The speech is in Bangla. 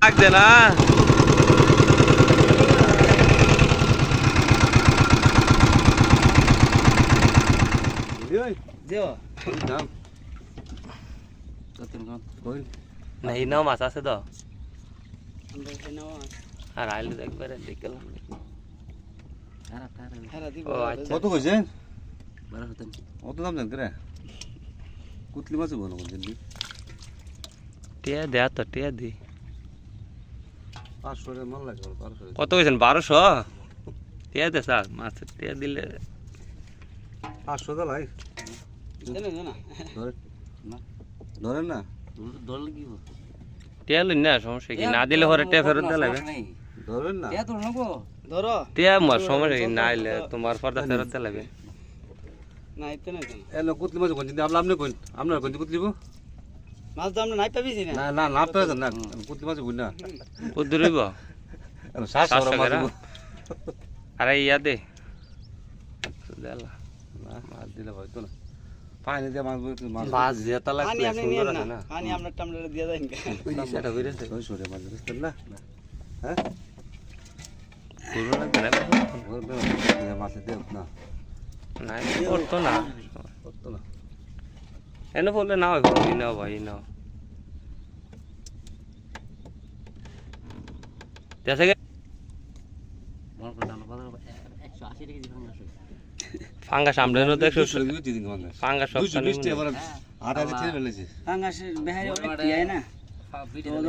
লাগছে না नहीं ना माছ আছে তো আর আইলে একবারে দেখলাম ও আচ্ছা কত কইছে 12 কত দাম জানতে রে কুতলি মাছ বনো কোনদিন টিয়া দে তো টিয়া দি 500 এর মাল লাগে 500 কত কইছেন 1200 টিয়া দে স্যার মাছ টিয়া দিলে 500 দা লাই জানা জানা ধরে না ধরে না দল কি টিয়া লই না সমস্যা কি না দিলে হরে টিয়া ফেরত দিতে লাগবে ধরেন না টিয়া তো নগো ধরো টিয়া মার সমস্যা কি না আইলে তোমার পর্দা ফেরত দিতে লাগবে না ইতে না জানা এলো কুতলি মাছ কোনদিন আপনি কোন আপনার কোন কুতলিব মাছ দাম না নাই পাবি না না না না তো না কুতলি মাছ বুঝ না কত রইব শ্বাস ওরা মাছ আরে ইয়া দে দেলা না মাছ দিলে হয়তো না পানি দিয়ে মাছ মাছ যেটা পানি লাগবে আপনি সুন্দর নিয়েন আছে না না পানি আমরা টামড়ে দিয়ে দেন ওই সেটা কইরেছে ওই সরে মাছ বুঝতেন না হ্যাঁ পুরো লাগবে না মাছ দেব না না করতো না করতো না এনে বললে না হয় ভাই না ভাই না जैसे कि ফাঙ্গা সামনে তো 100 ফাঙ্গা সব 220 টাকা আর আগে ছেড়ে ফেলেছি পাঙ্গাসের বেহারি অনেক টিয়ায় না